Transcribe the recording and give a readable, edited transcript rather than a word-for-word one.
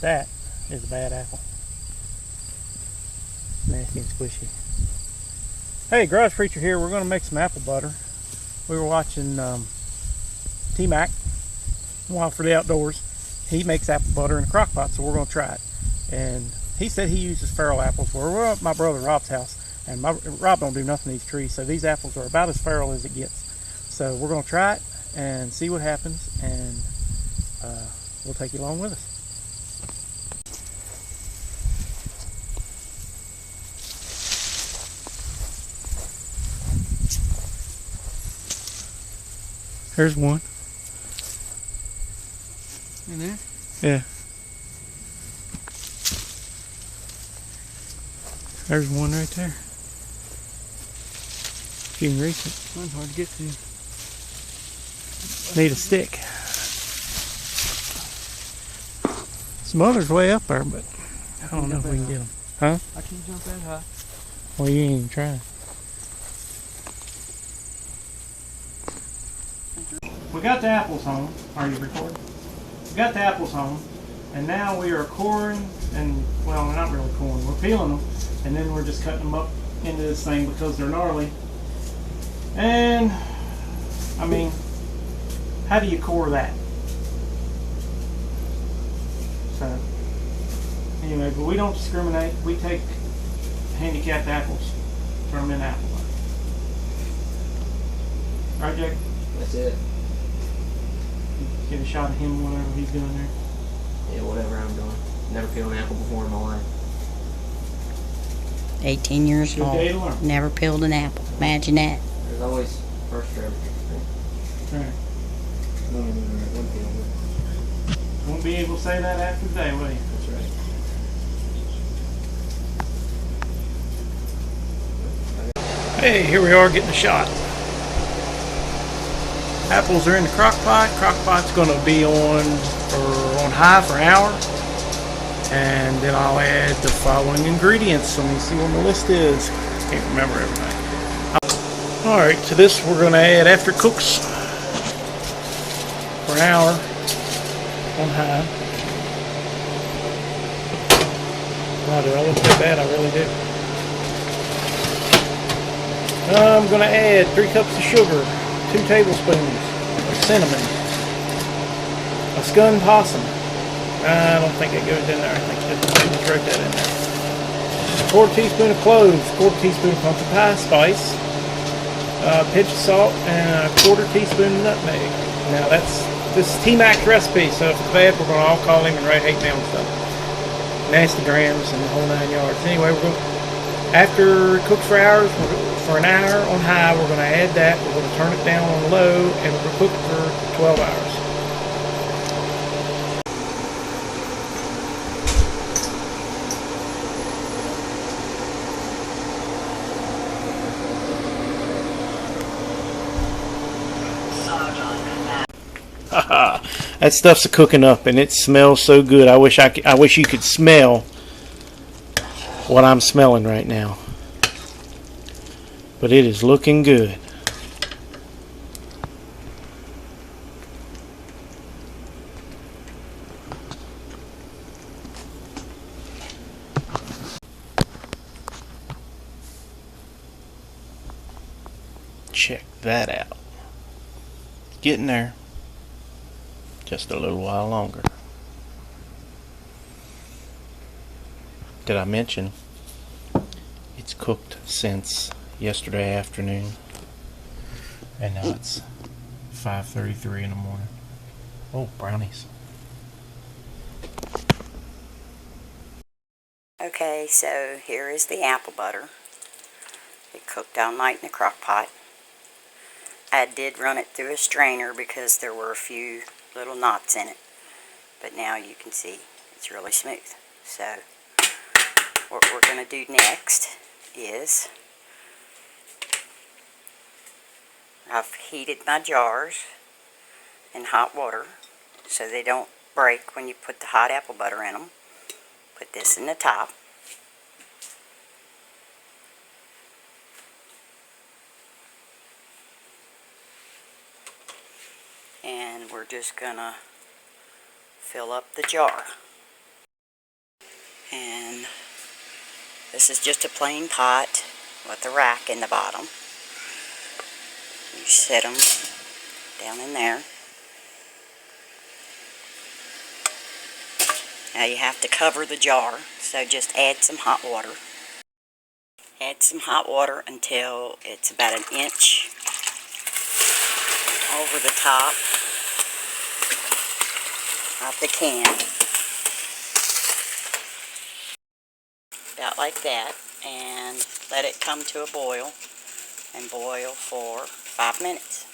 That is a bad apple. Nasty and squishy. Hey, Garage Preacher here. We're going to make some apple butter. We were watching T-Mac, Wild for the Outdoors. He makes apple butter in a crock pot, so we're going to try it. And he said he uses feral apples. We're at my brother Rob's house, and Rob don't do nothing to these trees, so these apples are about as feral as it gets. So we're going to try it and see what happens, and we'll take you along with us. Here's one. In there? Yeah. There's one right there. If you can reach it. Mine's hard to get to. Need a stick. Some others way up there, but I don't know if we can get them. Huh? I can't jump that high. Well, you ain't even trying. We got the apples home. Are you recording? We got the apples home, and now we are coring, and well, we're not really coring. We're peeling them, and then we're just cutting them up into this thing because they're gnarly. And I mean, how do you core that? So anyway, but we don't discriminate. We take handicapped apples, turn them into apple butter. Right, Jake? That's it. Get a shot of him, whatever he's doing there. Yeah, whatever I'm doing. Never peeled an apple before in my life. 18 years Good day to old. learn. Never peeled an apple. Imagine that. There's always first for everything. Right. One peel. Won't be able to say that after today, will you? That's right. Hey, here we are getting a shot. Apples are in the crock pot. Crock pot's going to be on high for an hour. And then I'll add the following ingredients. Let me see what my list is. Can't remember everything. Alright, to this we're going to add after it cooks for an hour on high. Wow, do I look that bad? I really do. I'm going to add 3 cups of sugar, 2 tablespoons of cinnamon, a scun possum. I don't think it goes in there. I think just wrote that in there. A 1/4 teaspoon of cloves, 1/4 teaspoon of pumpkin pie spice, a pinch of salt, and a 1/4 teaspoon of nutmeg. Now this is T-Mac's recipe, so if it's bad, we're going to all call him and write hate mail and stuff. Nasty grams and the whole 9 yards. Anyway, after it cooks for hours, for an hour on high, we're going to add that. We're going to turn it down on low, and we're going to cook it for 12 hours. That stuff's cooking up, and it smells so good. I wish you could smell what I'm smelling right now. But it is looking good. Check that out. Getting there. Just a little while longer. Did I mention it's cooked since yesterday afternoon, and now it's 5:33 in the morning. Oh, brownies. Okay, so here is the apple butter. It cooked all night in the crock pot. I did run it through a strainer because there were a few little knots in it, but now you can see it's really smooth. So what we're going to do next is I've heated my jars in hot water so they don't break when you put the hot apple butter in them. Put this in the top. And we're just gonna fill up the jar. And this is just a plain pot with a rack in the bottom. You set them down in there. Now you have to cover the jar, so just add some hot water. Add some hot water until it's about an inch over the top of the can. About like that, and let it come to a boil and boil for 5 minutes.